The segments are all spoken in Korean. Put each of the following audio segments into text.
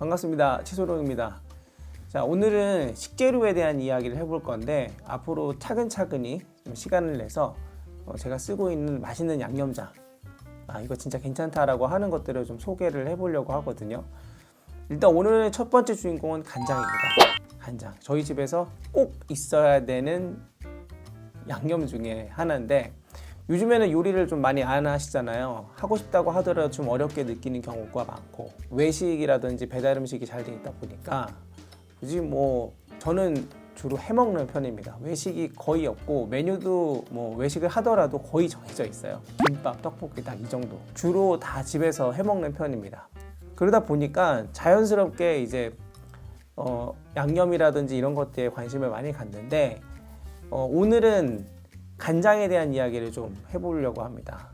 반갑습니다. 최소롱입니다. 자, 오늘은 식재료에 대한 이야기를 해볼 건데 앞으로 차근차근히 좀 시간을 내서 제가 쓰고 있는 맛있는 양념장, 이거 진짜 괜찮다라고 하는 것들을 좀 소개를 해보려고 하거든요. 일단 오늘의 첫 번째 주인공은 간장입니다. 간장. 저희 집에서 꼭 있어야 되는 양념 중에 하나인데, 요즘에는 요리를 좀 많이 안 하시잖아요. 하고 싶다고 하더라도 좀 어렵게 느끼는 경우가 많고, 외식이라든지 배달 음식이 잘 돼 있다 보니까 굳이 저는 주로 해먹는 편입니다. 외식이 거의 없고, 메뉴도 외식을 하더라도 거의 정해져 있어요. 김밥, 떡볶이 딱 이 정도. 주로 다 집에서 해먹는 편입니다. 그러다 보니까 자연스럽게 이제 양념이라든지 이런 것들에 관심을 많이 갖는데, 오늘은 간장에 대한 이야기를 좀 해보려고 합니다.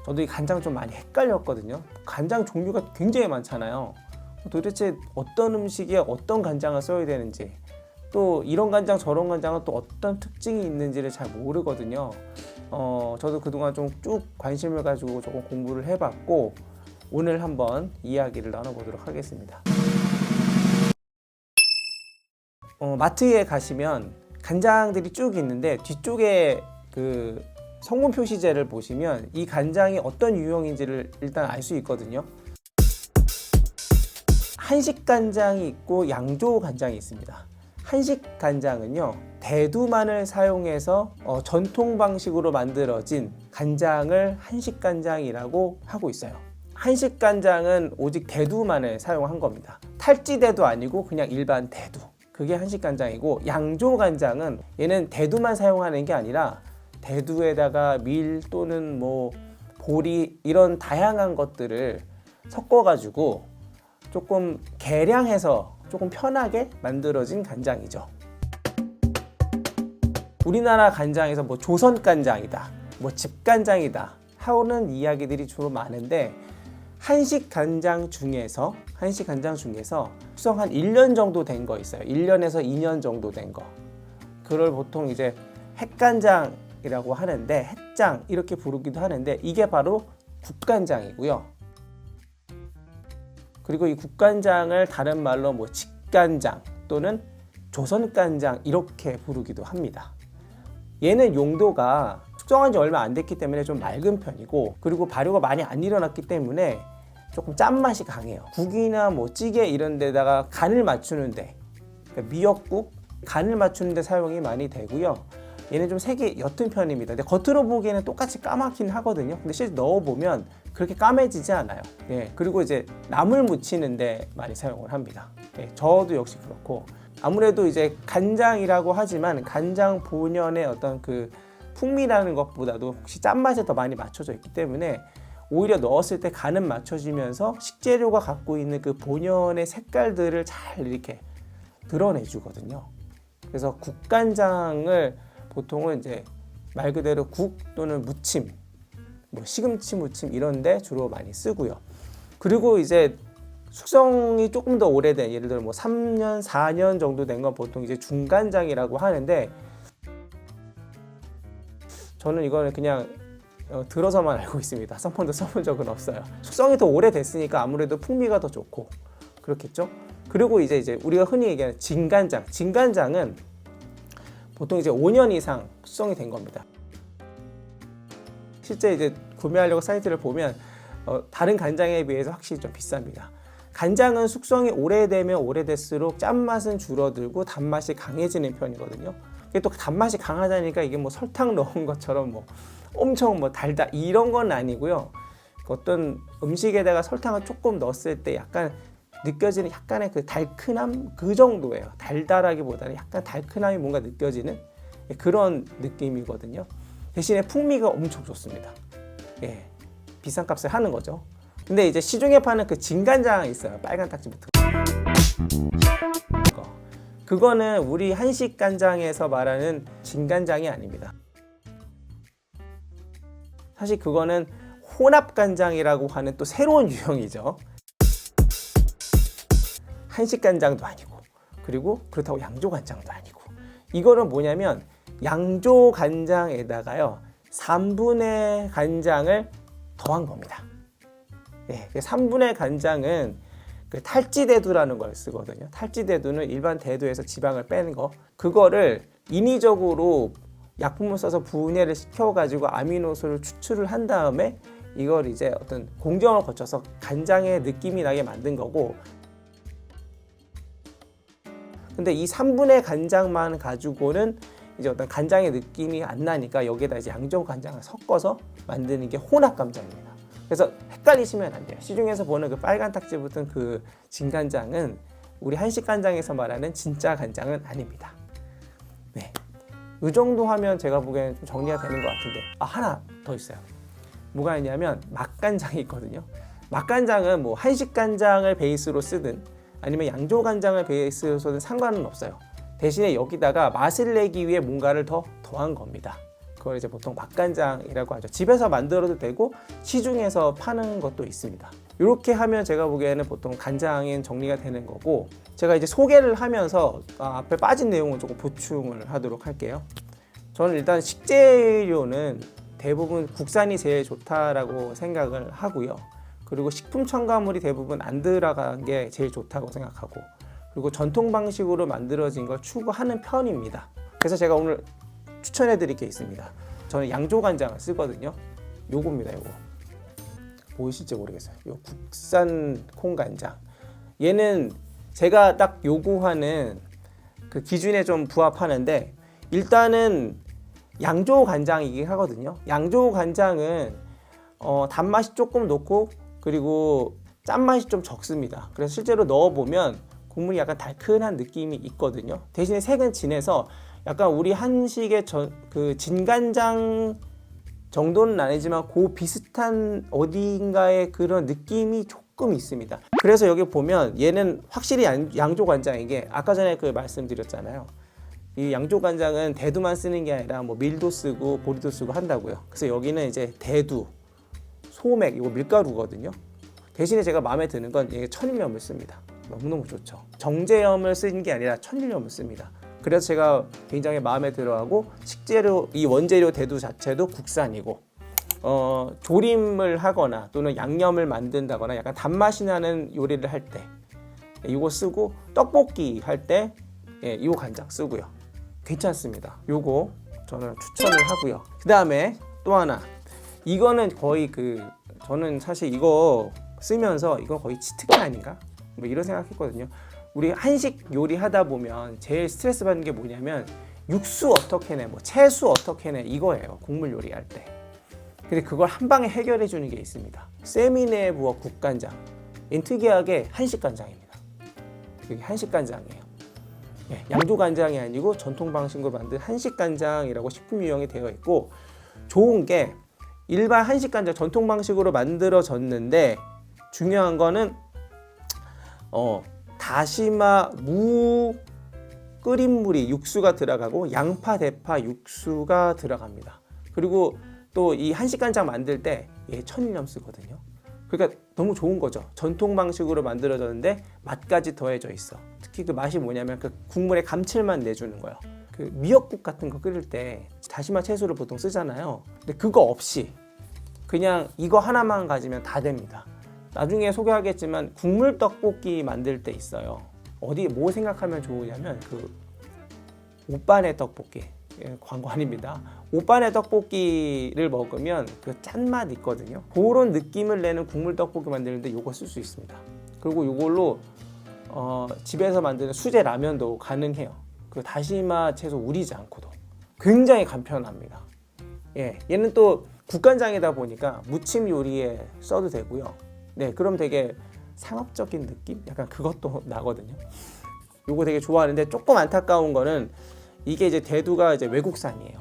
저도 이 간장 좀 많이 헷갈렸거든요. 간장 종류가 굉장히 많잖아요. 도대체 어떤 음식에 어떤 간장을 써야 되는지, 또 이런 간장 저런 간장은 또 어떤 특징이 있는지를 잘 모르거든요. 저도 그동안 좀 쭉 관심을 가지고 조금 공부를 해봤고, 오늘 한번 이야기를 나눠보도록 하겠습니다. 마트에 가시면 간장들이 쭉 있는데, 뒤쪽에 그 성분 표시제를 보시면 이 간장이 어떤 유형인지를 일단 알 수 있거든요. 한식 간장이 있고 양조 간장이 있습니다. 한식 간장은요, 대두만을 사용해서 전통 방식으로 만들어진 간장을 한식 간장이라고 하고 있어요. 한식 간장은 오직 대두만을 사용한 겁니다. 탈지대도 아니고 그냥 일반 대두. 그게 한식 간장이고, 양조 간장은 얘는 대두만 사용하는 게 아니라 대두에다가 밀 또는 보리 이런 다양한 것들을 섞어가지고 조금 개량해서 조금 편하게 만들어진 간장이죠. 우리나라 간장에서 조선 간장이다, 집간장이다 하는 이야기들이 주로 많은데, 한식 간장 중에서 숙성 한 1년 정도 된 거 있어요. 1년에서 2년 정도 된 거. 그걸 보통 이제 핵간장이라고 하는데, 핵장 이렇게 부르기도 하는데, 이게 바로 국간장이고요. 그리고 이 국간장을 다른 말로 직간장 또는 조선간장 이렇게 부르기도 합니다. 얘는 용도가 숙성한 지 얼마 안 됐기 때문에 좀 맑은 편이고, 그리고 발효가 많이 안 일어났기 때문에 조금 짠맛이 강해요. 국이나 찌개 이런 데다가 간을 맞추는데, 그러니까 미역국 간을 맞추는데 사용이 많이 되고요. 얘는 좀 색이 옅은 편입니다. 근데 겉으로 보기에는 똑같이 까맣긴 하거든요. 근데 실제 넣어보면 그렇게 까매지지 않아요. 그리고 이제 나물 무치는데 많이 사용을 합니다. 저도 역시 그렇고, 아무래도 이제 간장이라고 하지만 간장 본연의 어떤 그 풍미라는 것보다도 혹시 짠맛에 더 많이 맞춰져 있기 때문에 오히려 넣었을 때 간은 맞춰지면서 식재료가 갖고 있는 그 본연의 색깔들을 잘 이렇게 드러내 주거든요. 그래서 국간장을 보통은 이제 말 그대로 국 또는 무침, 시금치 무침 이런 데 주로 많이 쓰고요. 그리고 이제 숙성이 조금 더 오래된, 예를 들어 3년, 4년 정도 된 건 보통 이제 중간장이라고 하는데, 저는 이거는 그냥 들어서만 알고 있습니다. 한 번도 써본 적은 없어요. 숙성이 더 오래됐으니까 아무래도 풍미가 더 좋고 그렇겠죠. 그리고 이제 우리가 흔히 얘기하는 진간장. 진간장은 보통 이제 5년 이상 숙성이 된 겁니다. 실제 이제 구매하려고 사이트를 보면 다른 간장에 비해서 확실히 좀 비쌉니다. 간장은 숙성이 오래되면 오래될수록 짠맛은 줄어들고 단맛이 강해지는 편이거든요. 또 단맛이 강하다니까 이게 설탕 넣은 것처럼 엄청 달다 이런 건 아니고요. 어떤 음식에다가 설탕을 조금 넣었을 때 약간 느껴지는 약간의 그 달큰함, 그 정도예요. 달달하기보다는 약간 달큰함이 뭔가 느껴지는 그런 느낌이거든요. 대신에 풍미가 엄청 좋습니다. 비싼 값을 하는 거죠. 근데 이제 시중에 파는 그 진간장 있어요. 빨간 딱지 붙은 거. 그거는 우리 한식 간장에서 말하는 진간장이 아닙니다. 사실 그거는 혼합 간장이라고 하는 또 새로운 유형이죠. 한식 간장도 아니고, 그리고 그렇다고 양조 간장도 아니고, 이거는 뭐냐면 양조 간장에다가요 3분의 간장을 더한 겁니다. 예, 3분의 간장은 그 탈지대두라는 걸 쓰거든요. 탈지대두는 일반 대두에서 지방을 빼는 거, 그거를 인위적으로 약품을 써서 분해를 시켜가지고 아미노스를 추출을 한 다음에 이걸 이제 어떤 공정을 거쳐서 간장의 느낌이 나게 만든 거고, 근데 이 3분의 간장만 가지고는 이제 어떤 간장의 느낌이 안 나니까 여기에다 이제 양조 간장을 섞어서 만드는 게 혼합 간장입니다. 그래서 헷갈리시면 안 돼요. 시중에서 보는 그 빨간 탁지 붙은 그 진간장은 우리 한식 간장에서 말하는 진짜 간장은 아닙니다. 네, 이 정도 하면 제가 보기에는 좀 정리가 되는 것 같은데, 하나 더 있어요. 뭐가 있냐면 맛간장이 있거든요. 맛간장은 뭐 한식 간장을 베이스로 쓰든 아니면 양조 간장을 베이스로 쓰든 상관은 없어요. 대신에 여기다가 맛을 내기 위해 뭔가를 더 더한 겁니다. 그걸 이제 보통 맛간장이라고 하죠. 집에서 만들어도 되고 시중에서 파는 것도 있습니다. 이렇게 하면 제가 보기에는 보통 간장인 정리가 되는 거고, 제가 이제 소개를 하면서 앞에 빠진 내용을 조금 보충을 하도록 할게요. 저는 일단 식재료는 대부분 국산이 제일 좋다라고 생각을 하고요. 그리고 식품 첨가물이 대부분 안 들어간 게 제일 좋다고 생각하고, 그리고 전통 방식으로 만들어진 걸 추구하는 편입니다. 그래서 제가 오늘 추천해 드릴 게 있습니다. 저는 양조 간장을 쓰거든요. 요겁니다. 요거 보이실지 모르겠어요. 요 국산 콩간장. 얘는 제가 딱 요구하는 그 기준에 좀 부합하는데, 일단은 양조 간장이긴 하거든요. 양조 간장은 단맛이 조금 높고 그리고 짠맛이 좀 적습니다. 그래서 실제로 넣어보면 국물이 약간 달큰한 느낌이 있거든요. 대신에 색은 진해서 약간 우리 한식의 그 진간장 정도는 아니지만 그 비슷한 어딘가의 그런 느낌이 조금 있습니다. 그래서 여기 보면 얘는 확실히 양조 간장인 게, 아까 전에 그 말씀드렸잖아요. 이 양조 간장은 대두만 쓰는 게 아니라 뭐 밀도 쓰고 보리도 쓰고 한다고요. 그래서 여기는 이제 대두, 소맥, 이거 밀가루거든요. 대신에 제가 마음에 드는 건 이게 천일염을 씁니다. 너무너무 좋죠. 정제염을 쓰는 게 아니라 천일염을 씁니다. 그래서 제가 굉장히 마음에 들어하고, 식재료, 이 원재료 대두 자체도 국산이고, 조림을 하거나 또는 양념을 만든다거나 약간 단맛이 나는 요리를 할 때 이거 쓰고, 떡볶이 할 때 이 간장 쓰고요. 괜찮습니다. 요거 저는 추천을 하고요. 그 다음에 또 하나, 이거는 거의 저는 사실 이거 쓰면서 이건 거의 치트키 아닌가? 뭐 이런 생각했거든요. 우리 한식 요리 하다 보면 제일 스트레스 받는 게 뭐냐면 육수 어떻게 내, 뭐 채수 어떻게 내, 이거예요. 국물 요리할 때. 근데 그걸 한 방에 해결해 주는 게 있습니다. 세미네부어 국간장. 얘는 특이하게 한식 간장입니다. 이게 한식 간장이에요. 네, 양조 간장이 아니고 전통 방식으로 만든 한식 간장이라고 식품 유형이 되어 있고, 좋은 게 일반 한식 간장 전통 방식으로 만들어졌는데, 중요한 거는 다시마 무 끓인 물이 육수가 들어가고 양파 대파 육수가 들어갑니다. 그리고 또 이 한식 간장 만들 때 얘 천일염 쓰거든요. 그러니까 너무 좋은 거죠. 전통 방식으로 만들어졌는데 맛까지 더해져 있어. 특히 그 맛이 뭐냐면 그 국물의 감칠맛 내주는 거예요. 그 미역국 같은 거 끓일 때 다시마 채소를 보통 쓰잖아요. 근데 그거 없이 그냥 이거 하나만 가지면 다 됩니다. 나중에 소개하겠지만 국물 떡볶이 만들 때 있어요. 어디 뭐 생각하면 좋으냐면 그 오빠네 떡볶이, 광고 아닙니다. 오빠네 떡볶이를 먹으면 그 짠맛 있거든요. 그런 느낌을 내는 국물 떡볶이 만드는데 요거 쓸 수 있습니다. 그리고 요걸로 집에서 만드는 수제 라면도 가능해요. 그 다시마 채소 우리지 않고도 굉장히 간편합니다. 예, 얘는 또 국간장이다 보니까 무침 요리에 써도 되고요. 네, 그럼 되게 상업적인 느낌? 약간 그것도 나거든요. 요거 되게 좋아하는데, 조금 안타까운 거는 이게 이제 대두가 이제 외국산이에요.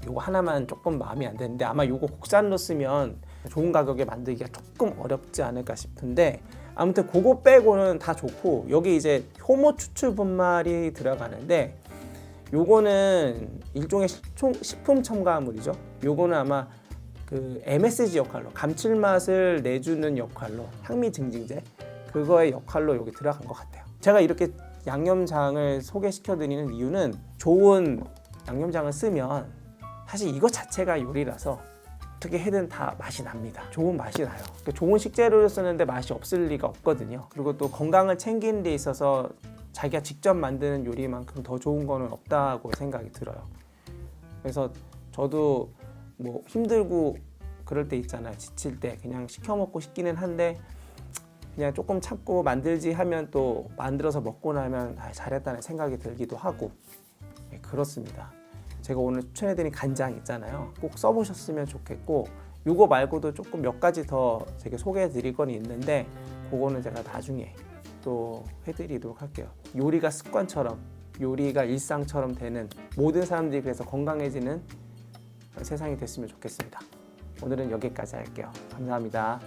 요거 하나만 조금 마음이 안 드는데, 아마 요거 국산으로 쓰면 좋은 가격에 만들기가 조금 어렵지 않을까 싶은데, 아무튼 그거 빼고는 다 좋고, 여기 이제 효모 추출 분말이 들어가는데, 요거는 일종의 식품 첨가물이죠. 요거는 아마 그 MSG 역할로, 감칠맛을 내주는 역할로, 향미 증진제 그거의 역할로 여기 들어간 것 같아요. 제가 이렇게 양념장을 소개시켜 드리는 이유는, 좋은 양념장을 쓰면 사실 이거 자체가 요리라서 어떻게 해든 다 맛이 납니다. 좋은 맛이 나요. 그러니까 좋은 식재료를 쓰는데 맛이 없을 리가 없거든요. 그리고 또 건강을 챙기는 데 있어서 자기가 직접 만드는 요리만큼 더 좋은 거는 없다고 생각이 들어요. 그래서 저도 뭐 힘들고 그럴 때 있잖아요. 지칠 때 그냥 시켜 먹고 싶기는 한데 그냥 조금 참고 만들지 하면 또 만들어서 먹고 나면 잘했다는 생각이 들기도 하고 그렇습니다. 제가 오늘 추천해드린 간장 있잖아요. 꼭 써보셨으면 좋겠고 이거 말고도 조금 몇 가지 더 제가 소개해드릴 건 있는데 그거는 제가 나중에 또 해드리도록 할게요. 요리가 습관처럼 요리가 일상처럼 되는 모든 사람들이 그래서 건강해지는 세상이 됐으면 좋겠습니다. 오늘은 여기까지 할게요. 감사합니다.